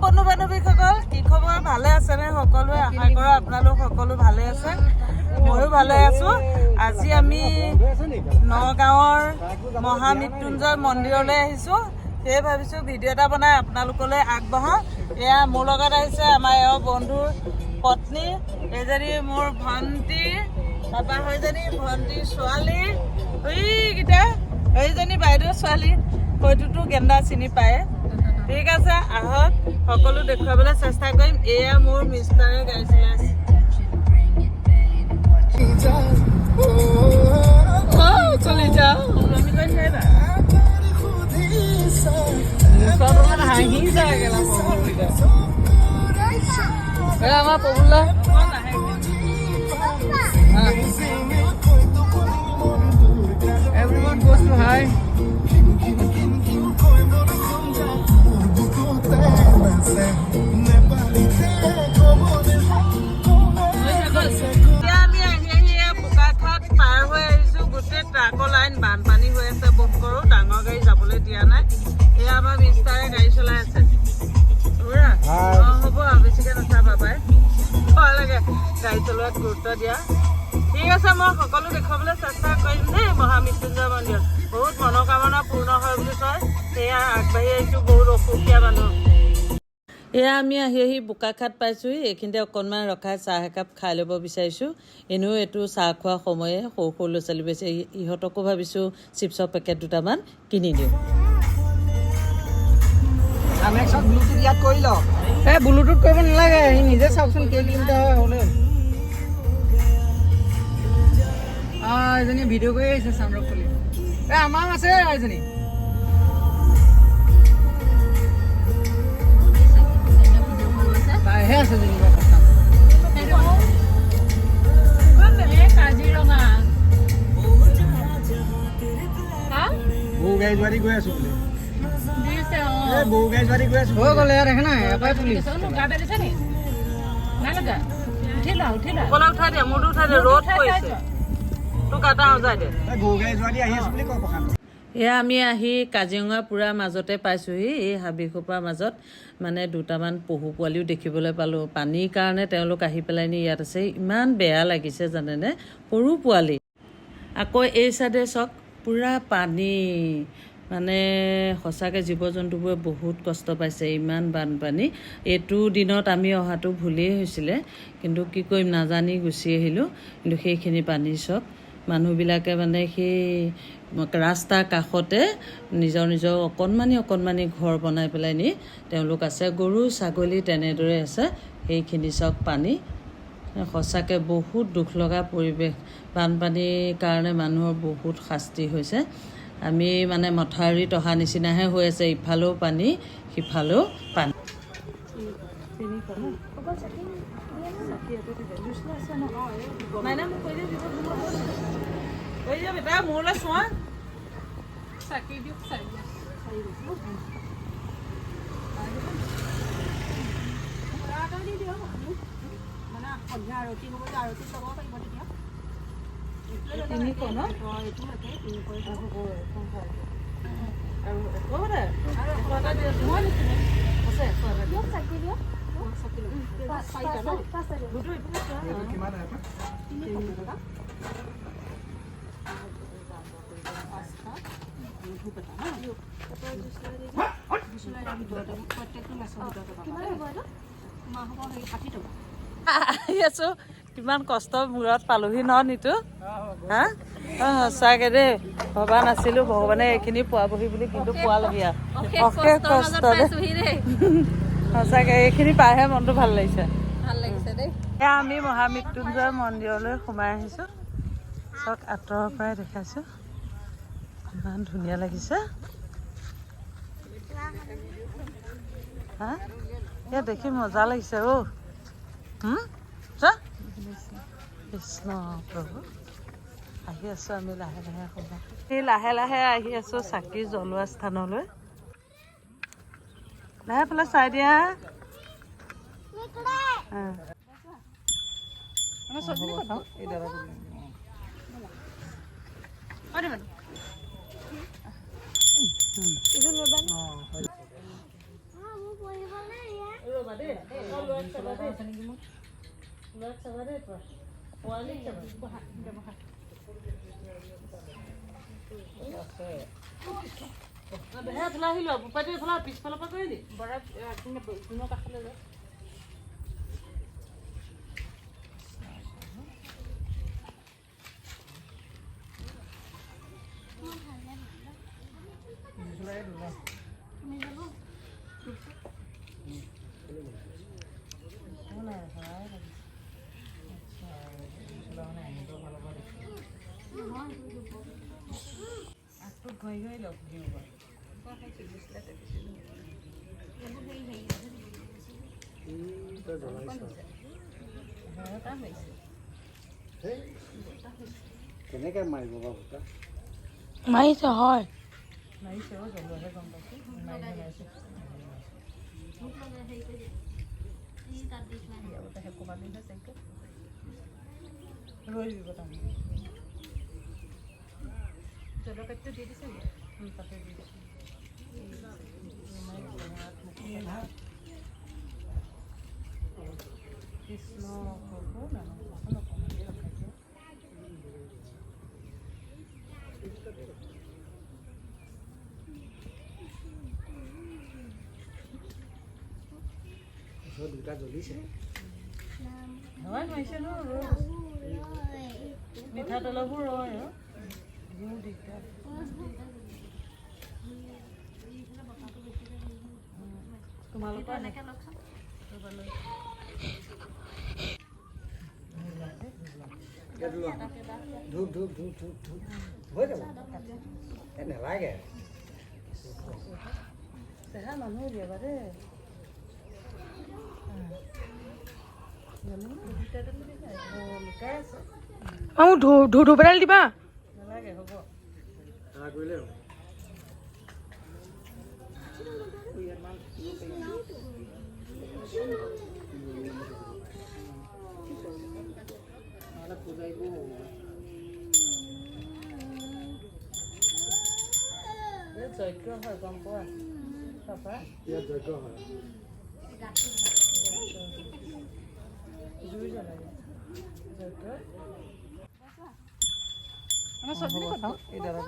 বন্ধু বান্ধৱীসকল কি খবৰ ভালে আছে নে সকলোৱে আশা কৰোঁ আপোনালোক সকলো ভালে আছে ময়ো ভালে আছো আজি আমি নগাঁৱৰ মহামৃত্যুঞ্জয় মন্দিৰলৈ আহিছো সেই ভাবিছো ভিডিঅ' এটা বনাই আপোনালোকলৈ আগবঢ়াওঁ এয়া মোৰ লগত আহিছে আমাৰ এওঁ বন্ধুৰ পত্নী এজনী মোৰ ভণ্টি তাৰপৰা সেইজনী ভণ্টিৰ ছোৱালী এইকেইটা এইজনী বাইদেউ ছোৱালী হয়তোতো গেন্দা চিনি পায় ঠিক আছে আহক সকলো দেখুৱাবলৈ চেষ্টা কৰিম এয়া মোৰ মিষ্টাৰে গাড়ী চলাই আছে চলি যাওঁ আমি কৈ থাকিবা হাঁহি যায় আমাৰ পবুলা everyone goes to hi line বানপানী হৈ আছে বহুত কৰোঁ ডাঙৰ গাড়ী যাবলৈ দিয়া নাই এয়া আমাৰ মিষ্টাৰে গাড়ী চলাই আছে হ'ব বেছিকৈ নাচাবা পাই ভয় লাগে গাড়ী চলোৱাত গুৰুত্ব দিয়া ঠিক আছে মই সকলো দেখুৱাবলৈ চেষ্টা কৰিম দেই মহামৃত্যুঞ্জয় মন্দিৰত বহুত মনোকামনা পূৰ্ণ হয় বুলি কয় সেয়া আগবাঢ়ি আহিছোঁ বহুত অসুখীয়া মানুহ এয়া আমি আহি বোকাখাট পাইছোঁহি এইখিনিতে অকণমান ৰখাই চাহ একাপ খাই ল'ব বিচাৰিছোঁ এনেও এইটো চাহ খোৱা সময়ে সৰু সৰু ল'ৰা ছোৱালী বেছি ইহঁতকো ভাবিছোঁ চিপছৰ পেকেট দুটামান কিনি দিওঁ ব্লুটুথ ইয়াত কৰি লওক ব্লুটুথ কৰিব নালাগে সি নিজে চাওকচোন কেই কিলোমিটাৰ হয় হ'লে এজনী ভিডিঅ' কৰি আহিছে চামৰক খুলি আমাৰ আছে এজনী তাইহে আছে যেনিবা বৌ গাড়ী যোৱাৰী গৈ আছো বুলি বৌ গাড়ী যোৱাৰী গৈ আছো হৈ গ'লে দেখা নাই এটাই পুলিচ উঠাই দে মোৰটো উঠাই দে ৰ'দ পৰিছে তোক এটা সজাই দে বৌ গাড়ী যোৱাৰী আহি আছো বুলি কয় প্ৰশান্ত এয়া আমি আহি কাজিৰঙা পুৰা মাজতে পাইছোঁহি এই হাবিখোপাৰ মাজত মানে দুটামান পহু পোৱালিও দেখিবলৈ পালোঁ পানীৰ কাৰণে তেওঁলোক আহি পেলাই নি ইয়াত আছে ইমান বেয়া লাগিছে জানেনে সৰু পোৱালি আকৌ এই চাইডে চাওক পূৰা পানী মানে সঁচাকৈ জীৱ জন্তুবোৰে বহুত কষ্ট পাইছে ইমান বানপানী এইটো দিনত আমি অহাটো ভুলেই হৈছিলে কিন্তু কি কৰিম নাজানি গুচি আহিলোঁ কিন্তু সেইখিনি পানী চাওক মানুহবিলাকে মানে সেই ৰাস্তাৰ কাষতে নিজৰ নিজৰ অকণমানি ঘৰ বনাই পেলাই নি তেওঁলোক আছে গৰু ছাগলী তেনেদৰে আছে সেইখিনি চাওক পানী সঁচাকৈ বহুত দুখ লগা পৰিৱেশ বানপানীৰ কাৰণে মানুহৰ বহুত শাস্তি হৈছে আমি মানে মথাউৰিত অহা নিচিনাহে হৈ আছে ইফালেও পানী সিফালেও পানী মোৰলৈ চোৱা চাকি দিয়ক মানে সন্ধিয়া আৰতি হ'ব যে আৰতি চাব পাৰিব তেতিয়া তিনিশ ন এইটো একে তিনিশ আৰু আছে চাকি দিয়ক আহি আছো কিমান কষ্ট মূৰত পালোহি ন নিতু হা সঁচাকৈ দেই ভবা নাছিলোঁ ভগৱানে এইখিনি পোৱাবহি বুলি কিন্তু পোৱালহি আৰু অশেষ কষ্ট দেই সঁচাকৈ এইখিনি পাইহে মনটো ভাল লাগিছে দেই এয়া আমি মহামৃত্যুঞ্জয় মন্দিৰলৈ সোমাই আহিছোঁ চক আঁতৰৰ পৰাই দেখাইছোঁ ইমান ধুনীয়া লাগিছে হা ইয়াত দেখি মজা লাগিছে কৃষ্ণ প্ৰভু আহি আছোঁ আমি লাহে লাহে সময় এই লাহে লাহে আহি আছোঁ চাকি জ্বলোৱা স্থানলৈ লাহে ফালে চাই দিয়া চাবা দেই ল'ৰাক চাবা দেই ল'ৰাক চাবা দেই তই পোৱালীক চাবা বেহা এইফালে আহিলো বোপাইটো এইফালে পিছফালৰ পৰা কৰিলি বৰা দিনৰ কাষলৈ যায় কেনেকৈ মাৰিব বাৰু ভূটা মাৰিছে হয় মাৰিছে জ্বলোৱাহে গম পাইছোঁ মাৰিছে ৰৈ দিব তাৰমানে জলকাতিটো দি দিছে তাতে দি দিছে কৃষ্ণ প্ৰভু নাম দুটা জ্বলিছে হয় মাৰিছে ন মিঠাতেলবোৰ ৰয় জোৰ দিগদাৰ তোমালোকৰ এনেকৈ ধূপ ধূপ ধূপ ধূপ ধূপ হৈ যাব নালাগে চেহা মানুহ উলিয়াবা দেই লুকাই আছে মোক ধূপ এডাল দিবা নালাগে হ'ব কৰিলে যজ্ঞ হয় গম পোৱা পাপা ইয়াত যজ্ঞ হয় জুই জ্বলাই যজ্ঞ এই দাদা